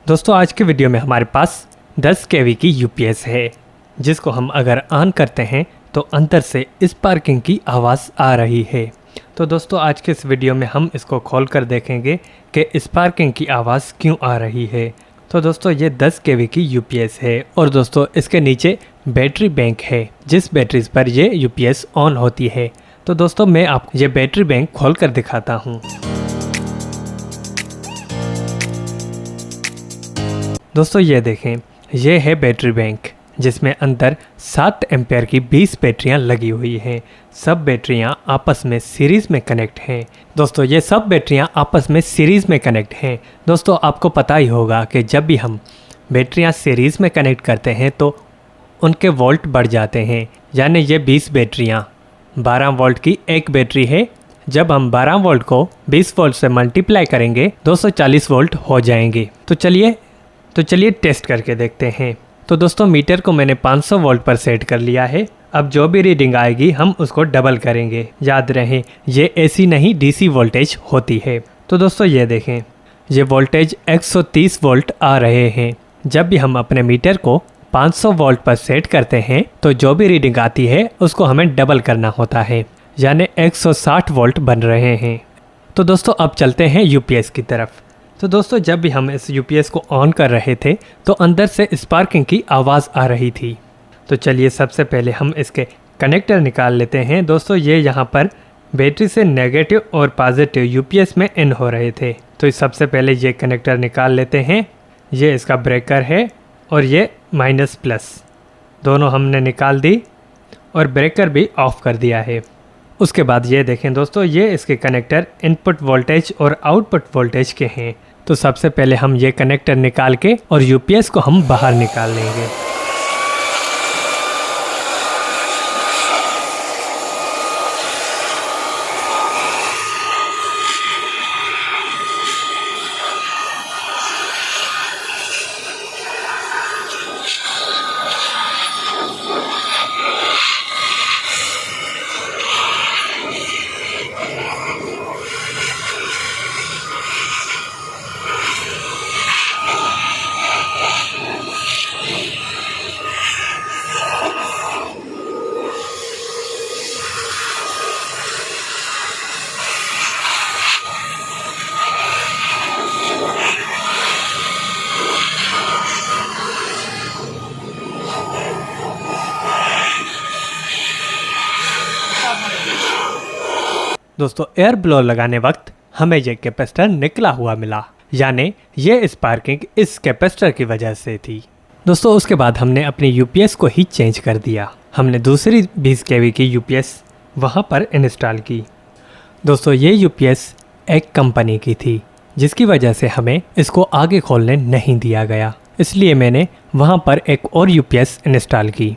दोस्तों आज के वीडियो में हमारे पास 10 केवी की यूपीएस है, जिसको हम अगर ऑन करते हैं तो अंदर से स्पार्किंग की आवाज़ आ रही है। तो दोस्तों आज के इस वीडियो में हम इसको खोल कर देखेंगे कि स्पार्किंग की आवाज़ क्यों आ रही है। तो दोस्तों ये 10 केवी की यूपीएस है और दोस्तों इसके नीचे बैटरी बैंक है, जिस बैटरी पर ये यूपीएस ऑन होती है। तो दोस्तों मैं आपको ये बैटरी बैंक खोल कर दिखाता हूँ। दोस्तों ये देखें, ये है बैटरी बैंक, जिसमें अंदर 7 एम्पेयर की 20 बैटरियां लगी हुई हैं। सब बैटरियां आपस में सीरीज़ में कनेक्ट हैं। दोस्तों ये सब बैटरियां आपस में सीरीज़ में कनेक्ट हैं। दोस्तों आपको पता ही होगा कि जब भी हम बैटरियां सीरीज़ में कनेक्ट करते हैं तो उनके वोल्ट बढ़ जाते हैं। यानी ये 20 बैटरियां 12 वोल्ट की एक बैटरी है। जब हम 12 वोल्ट को 20 वोल्ट से मल्टीप्लाई करेंगे 240 वोल्ट हो जाएंगे। तो चलिए टेस्ट करके देखते हैं। तो दोस्तों मीटर को मैंने 500 वोल्ट पर सेट कर लिया है। अब जो भी रीडिंग आएगी हम उसको डबल करेंगे। याद रहे ये एसी नहीं डीसी वोल्टेज होती है। तो दोस्तों ये देखें, ये वोल्टेज 130 वोल्ट आ रहे हैं। जब भी हम अपने मीटर को 500 वोल्ट पर सेट करते हैं तो जो भी रीडिंग आती है उसको हमें डबल करना होता है, यानी 160 वोल्ट बन रहे हैं। तो दोस्तों अब चलते हैं यूपीएस की तरफ। तो दोस्तों जब भी हम इस यूपीएस को ऑन कर रहे थे तो अंदर से स्पार्किंग की आवाज़ आ रही थी। तो चलिए सबसे पहले हम इसके कनेक्टर निकाल लेते हैं। दोस्तों ये यहाँ पर बैटरी से नेगेटिव और पॉजिटिव यूपीएस में इन हो रहे थे। तो सबसे पहले ये कनेक्टर निकाल लेते हैं। ये इसका ब्रेकर है और ये माइनस प्लस दोनों हमने निकाल दी और ब्रेकर भी ऑफ कर दिया है। उसके बाद ये देखें दोस्तों, ये इसके कनेक्टर इनपुट वोल्टेज और आउटपुट वोल्टेज के हैं। तो सबसे पहले हम ये कनेक्टर निकाल के और यूपीएस को हम बाहर निकाल लेंगे। दोस्तों एयर ब्लोअर लगाने वक्त हमें ये कैपेसिटर निकला हुआ मिला, यानी ये स्पार्किंग इस कैपेसिटर की वजह से थी। दोस्तों उसके बाद हमने अपनी यूपीएस को ही चेंज कर दिया। हमने दूसरी 20 केवी की यूपीएस वहाँ पर इंस्टॉल की। दोस्तों ये यूपीएस एक कंपनी की थी, जिसकी वजह से हमें इसको आगे खोलने नहीं दिया गया, इसलिए मैंने वहाँ पर एक और यूपीएस इंस्टॉल की।